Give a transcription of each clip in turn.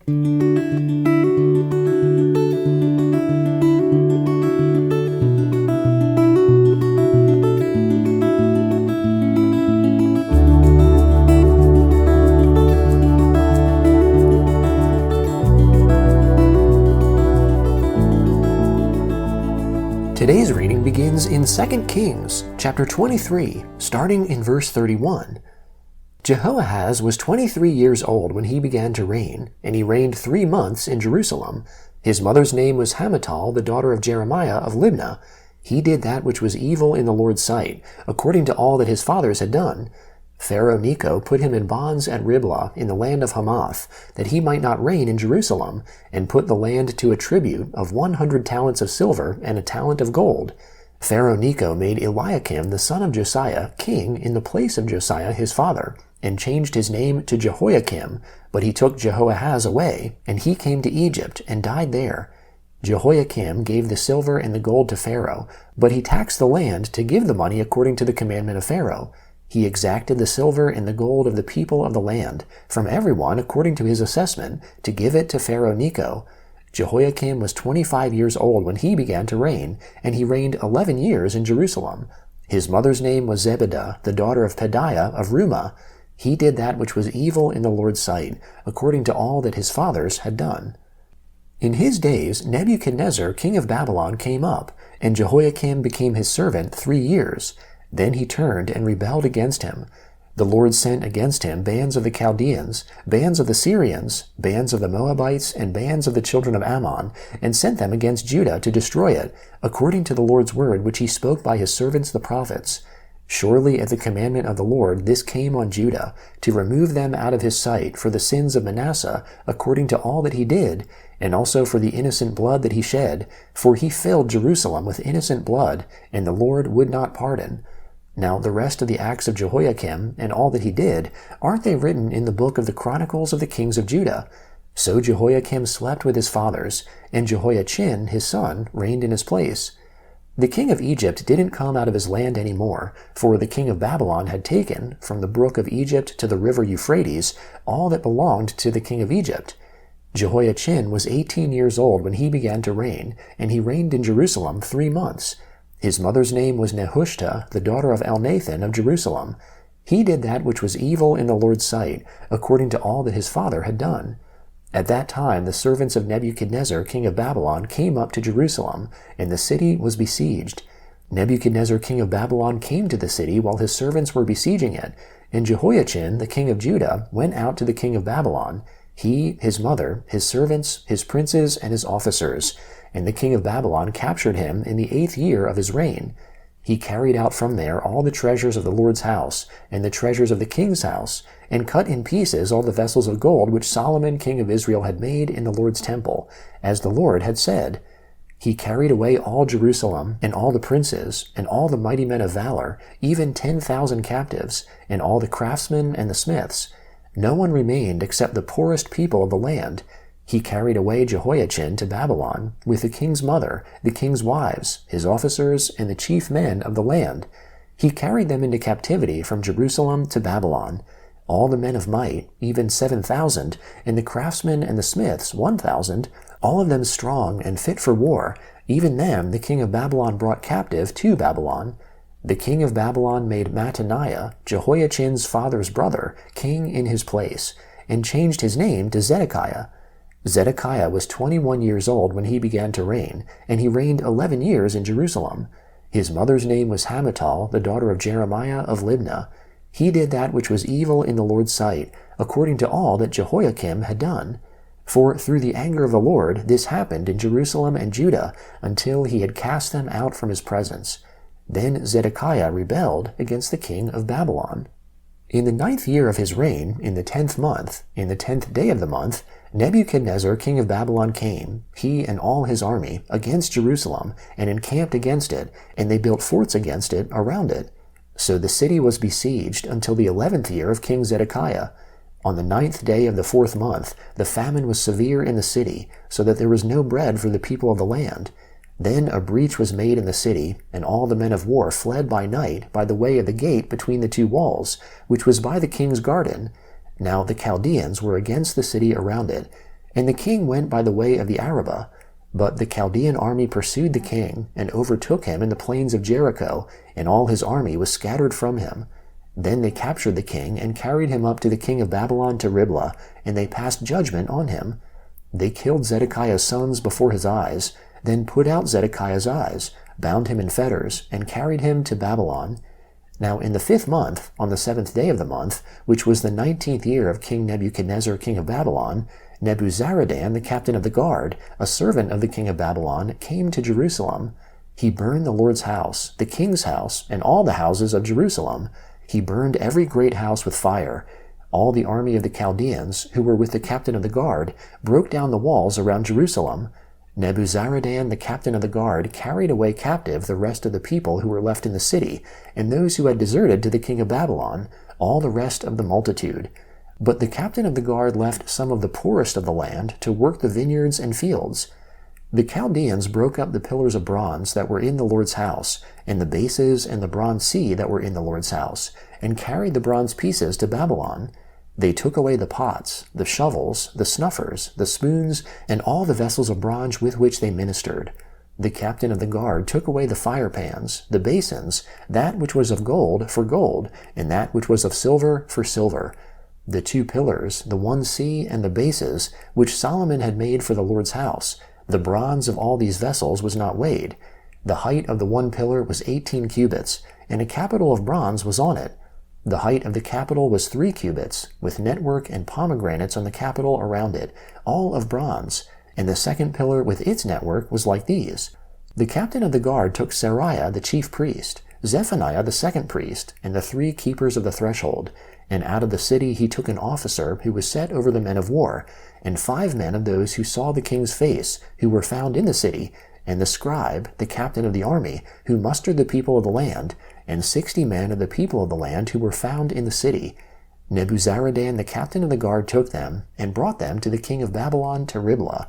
Today's reading begins in 2 Kings, chapter 23, starting in verse 31. Jehoahaz was 23 years old when he began to reign, and he reigned 3 months in Jerusalem. His mother's name was Hamutal, the daughter of Jeremiah of Libnah. He did that which was evil in the Lord's sight, according to all that his fathers had done. Pharaoh Necho put him in bonds at Riblah in the land of Hamath, that he might not reign in Jerusalem, and put the land to a tribute of 100 talents of silver and a talent of gold. Pharaoh Necho made Eliakim the son of Josiah king in the place of Josiah his father, and changed his name to Jehoiakim, but he took Jehoahaz away, and he came to Egypt and died there. Jehoiakim gave the silver and the gold to Pharaoh, but he taxed the land to give the money according to the commandment of Pharaoh. He exacted the silver and the gold of the people of the land, from everyone according to his assessment, to give it to Pharaoh Necho. Jehoiakim was 25 years old when he began to reign, and he reigned 11 years in Jerusalem. His mother's name was Zebedah, the daughter of Pedaiah of Rumah. He did that which was evil in the Lord's sight, according to all that his fathers had done. In his days Nebuchadnezzar king of Babylon came up, and Jehoiakim became his servant 3 years. Then he turned and rebelled against him. The Lord sent against him bands of the Chaldeans, bands of the Syrians, bands of the Moabites, and bands of the children of Ammon, and sent them against Judah to destroy it, according to the Lord's word which he spoke by his servants the prophets. Surely at the commandment of the Lord this came on Judah, to remove them out of his sight for the sins of Manasseh, according to all that he did, and also for the innocent blood that he shed, for he filled Jerusalem with innocent blood, and the Lord would not pardon. Now the rest of the acts of Jehoiakim, and all that he did, aren't they written in the book of the Chronicles of the kings of Judah? So Jehoiakim slept with his fathers, and Jehoiachin his son reigned in his place. The king of Egypt didn't come out of his land any more, for the king of Babylon had taken, from the brook of Egypt to the river Euphrates, all that belonged to the king of Egypt. Jehoiachin was 18 years old when he began to reign, and he reigned in Jerusalem 3 months. His mother's name was Nehushta, the daughter of Elnathan of Jerusalem. He did that which was evil in the Lord's sight, according to all that his father had done. At that time the servants of Nebuchadnezzar king of Babylon came up to Jerusalem, and the city was besieged. Nebuchadnezzar king of Babylon came to the city while his servants were besieging it, and Jehoiachin the king of Judah went out to the king of Babylon, he, his mother, his servants, his princes, and his officers. And the king of Babylon captured him in the 8th year of his reign. He carried out from there all the treasures of the Lord's house, and the treasures of the king's house, and cut in pieces all the vessels of gold which Solomon king of Israel had made in the Lord's temple, as the Lord had said. He carried away all Jerusalem, and all the princes, and all the mighty men of valor, even 10,000 captives, and all the craftsmen and the smiths. No one remained except the poorest people of the land. He carried away Jehoiachin to Babylon, with the king's mother, the king's wives, his officers, and the chief men of the land. He carried them into captivity from Jerusalem to Babylon. All the men of might, even 7,000, and the craftsmen and the smiths 1,000, all of them strong and fit for war, even them the king of Babylon brought captive to Babylon. The king of Babylon made Mattaniah, Jehoiachin's father's brother, king in his place, and changed his name to Zedekiah. Zedekiah was 21 years old when he began to reign, and he reigned 11 years in Jerusalem. His mother's name was Hamutal, the daughter of Jeremiah of Libnah. He did that which was evil in the Lord's sight, according to all that Jehoiakim had done. For through the anger of the Lord this happened in Jerusalem and Judah, until he had cast them out from his presence. Then Zedekiah rebelled against the king of Babylon. In the 9th year of his reign, in the 10th month, in the 10th day of the month, Nebuchadnezzar king of Babylon came, he and all his army, against Jerusalem, and encamped against it, and they built forts against it around it. So the city was besieged until the 11th year of King Zedekiah. On the 9th day of the 4th month, the famine was severe in the city, so that there was no bread for the people of the land. Then a breach was made in the city, and all the men of war fled by night by the way of the gate between the 2 walls, which was by the king's garden. Now the Chaldeans were against the city around it, And the king went by the way of the Arabah. But the Chaldean army pursued the king, and overtook him in the plains of Jericho, and all his army was scattered from him. Then they captured the king, and carried him up to the king of Babylon to Riblah, and they passed judgment on him. They killed Zedekiah's sons before his eyes, then put out Zedekiah's eyes, bound him in fetters, and carried him to Babylon. Now in the 5th month, on the 7th day of the month, which was the 19th year of King Nebuchadnezzar king of Babylon, Nebuzaradan, the captain of the guard, a servant of the king of Babylon, came to Jerusalem. He burned the Lord's house, the king's house, and all the houses of Jerusalem. He burned every great house with fire. All the army of the Chaldeans, who were with the captain of the guard, broke down the walls around Jerusalem. Nebuzaradan, the captain of the guard, carried away captive the rest of the people who were left in the city, and those who had deserted to the king of Babylon, all the rest of the multitude. But the captain of the guard left some of the poorest of the land to work the vineyards and fields. The Chaldeans broke up the pillars of bronze that were in the Lord's house, and the bases and the bronze sea that were in the Lord's house, and carried the bronze pieces to Babylon. They took away the pots, the shovels, the snuffers, the spoons, and all the vessels of bronze with which they ministered. The captain of the guard took away the firepans, the basins, that which was of gold for gold, and that which was of silver for silver. The 2 pillars, the one sea and the bases, which Solomon had made for the Lord's house, the bronze of all these vessels was not weighed. The height of the one pillar was 18 cubits, and a capital of bronze was on it. The height of the capital was 3 cubits, with network and pomegranates on the capital around it, all of bronze, and the second pillar with its network was like these. The captain of the guard took Seraiah the chief priest, Zephaniah the second priest, and the 3 keepers of the threshold, and out of the city he took an officer who was set over the men of war, and 5 men of those who saw the king's face, who were found in the city, and the scribe, the captain of the army, who mustered the people of the land, and 60 men of the people of the land who were found in the city. Nebuzaradan the captain of the guard took them, and brought them to the king of Babylon to Riblah.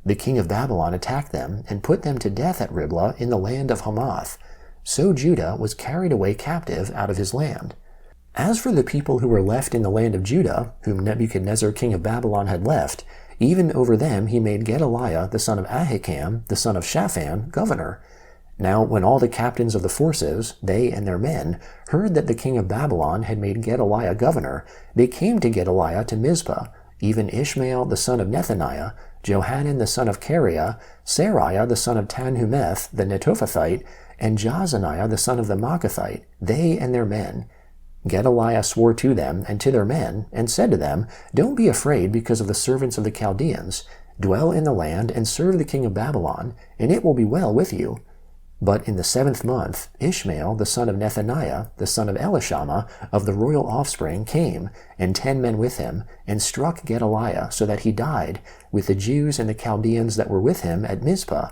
The king of Babylon attacked them, and put them to death at Riblah in the land of Hamath. So Judah was carried away captive out of his land. As for the people who were left in the land of Judah, whom Nebuchadnezzar king of Babylon had left, even over them he made Gedaliah the son of Ahikam, the son of Shaphan, governor. Now when all the captains of the forces, they and their men, heard that the king of Babylon had made Gedaliah governor, they came to Gedaliah to Mizpah, even Ishmael the son of Nethaniah, Johanan the son of Kareah, Seraiah the son of Tanhumeth the Netophathite, and Jazaniah the son of the Maacathite, they and their men. Gedaliah swore to them and to their men, and said to them, Don't be afraid because of the servants of the Chaldeans. Dwell in the land and serve the king of Babylon, and it will be well with you. But in the 7th month, Ishmael the son of Nethaniah, the son of Elishama, of the royal offspring, came, and 10 men with him, and struck Gedaliah, so that he died, with the Jews and the Chaldeans that were with him at Mizpah.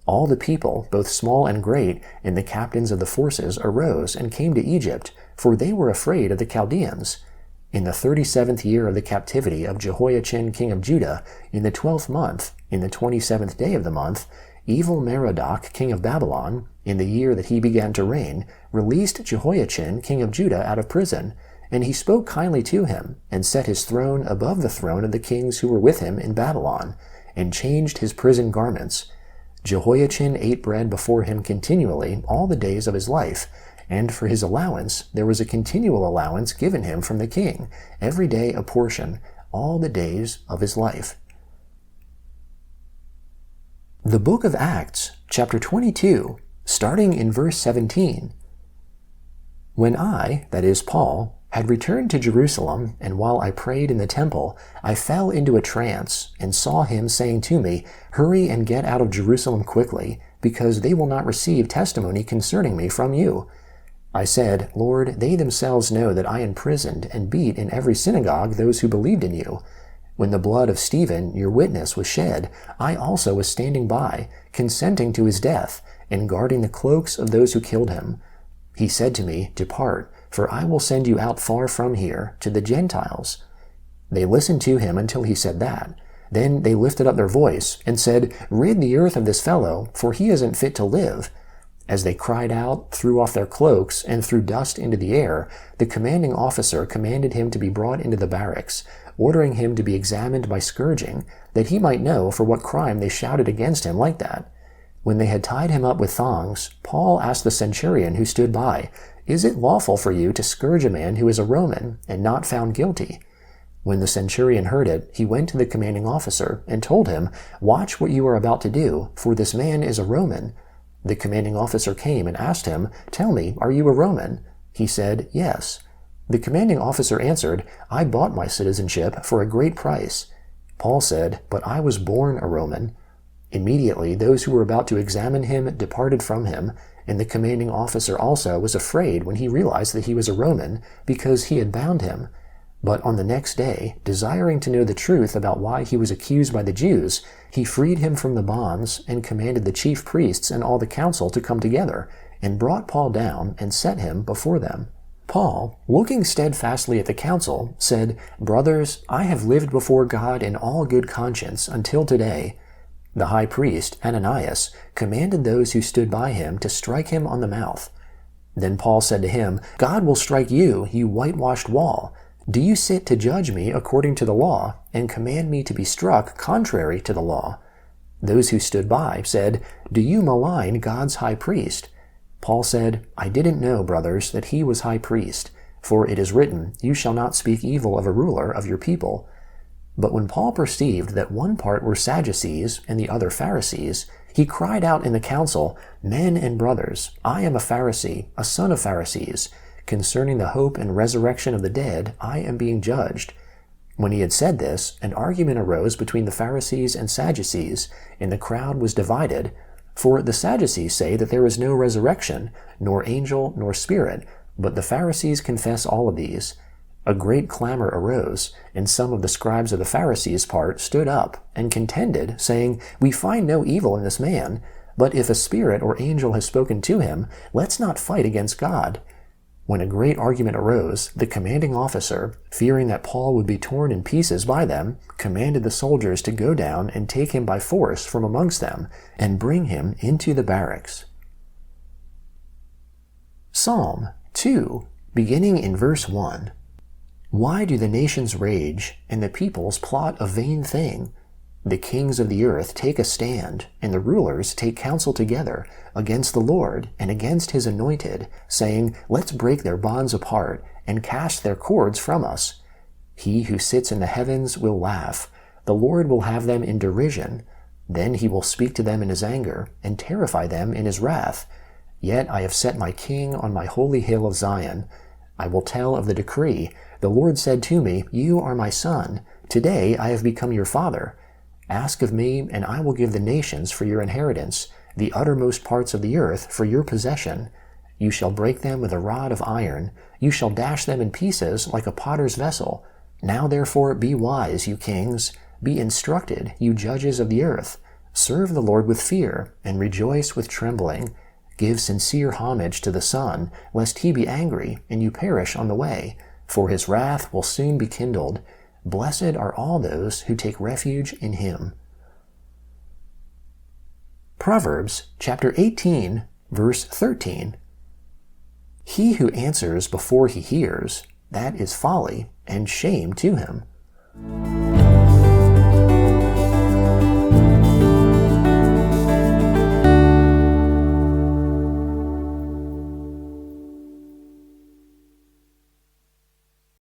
All the people, both small and great, and the captains of the forces arose and came to Egypt, for they were afraid of the Chaldeans. In the 37th year of the captivity of Jehoiachin king of Judah, in the 12th month, in the 27th day of the month, evil Merodach king of Babylon, in the year that he began to reign, released Jehoiachin king of Judah out of prison, and he spoke kindly to him, and set his throne above the throne of the kings who were with him in Babylon, and changed his prison garments. Jehoiachin ate bread before him continually all the days of his life, and for his allowance there was a continual allowance given him from the king, every day a portion, all the days of his life. The Book of Acts, chapter 22, starting in verse 17. When I, that is Paul, had returned to Jerusalem, and while I prayed in the temple, I fell into a trance, and saw him saying to me, Hurry and get out of Jerusalem quickly, because they will not receive testimony concerning me from you. I said, Lord, they themselves know that I imprisoned and beat in every synagogue those who believed in you. When the blood of Stephen, your witness, was shed, I also was standing by, consenting to his death, and guarding the cloaks of those who killed him. He said to me, Depart, for I will send you out far from here, to the Gentiles. They listened to him until he said that. Then they lifted up their voice, and said, Rid the earth of this fellow, for he isn't fit to live. As they cried out, threw off their cloaks, and threw dust into the air, the commanding officer commanded him to be brought into the barracks. ordering him to be examined by scourging, that he might know for what crime they shouted against him like that. When they had tied him up with thongs, Paul asked the centurion who stood by, "Is it lawful for you to scourge a man who is a Roman and not found guilty?" When the centurion heard it, he went to the commanding officer and told him, "Watch what you are about to do, for this man is a Roman." The commanding officer came and asked him, "Tell me, are you a Roman?" He said, "Yes." The commanding officer answered, "I bought my citizenship for a great price." Paul said, "But I was born a Roman." Immediately those who were about to examine him departed from him, and the commanding officer also was afraid when he realized that he was a Roman, because he had bound him. But on the next day, desiring to know the truth about why he was accused by the Jews, he freed him from the bonds, and commanded the chief priests and all the council to come together, and brought Paul down and set him before them. Paul, looking steadfastly at the council, said, "Brothers, I have lived before God in all good conscience until today." The high priest, Ananias, commanded those who stood by him to strike him on the mouth. Then Paul said to him, "God will strike you, you whitewashed wall. Do you sit to judge me according to the law, and command me to be struck contrary to the law?" Those who stood by said, "Do you malign God's high priest?" Paul said, "I didn't know, brothers, that he was high priest. For it is written, 'You shall not speak evil of a ruler of your people.'" But when Paul perceived that one part were Sadducees and the other Pharisees, he cried out in the council, "Men and brothers, I am a Pharisee, a son of Pharisees. Concerning the hope and resurrection of the dead, I am being judged." When he had said this, an argument arose between the Pharisees and Sadducees, and the crowd was divided. For the Sadducees say that there is no resurrection, nor angel, nor spirit, but the Pharisees confess all of these. A great clamor arose, and some of the scribes of the Pharisees' part stood up and contended, saying, "We find no evil in this man, but if a spirit or angel has spoken to him, let's not fight against God." When a great argument arose, the commanding officer, fearing that Paul would be torn in pieces by them, commanded the soldiers to go down and take him by force from amongst them, and bring him into the barracks. Psalm 2, beginning in verse 1. Why do the nations rage, and the peoples plot a vain thing? The kings of the earth take a stand, and the rulers take counsel together against the Lord and against his anointed, saying, "Let's break their bonds apart and cast their cords from us." He who sits in the heavens will laugh. The Lord will have them in derision. Then he will speak to them in his anger and terrify them in his wrath. Yet I have set my king on my holy hill of Zion. I will tell of the decree. The Lord said to me, "You are my son. Today I have become your father. Ask of me, and I will give the nations for your inheritance, the uttermost parts of the earth for your possession. You shall break them with a rod of iron. You shall dash them in pieces like a potter's vessel. Now therefore be wise, you kings. Be instructed, you judges of the earth. Serve the Lord with fear, and rejoice with trembling. Give sincere homage to the Son, lest he be angry, and you perish on the way. For his wrath will soon be kindled. Blessed are all those who take refuge in him." Proverbs chapter 18, verse 13. He who answers before he hears, that is folly and shame to him.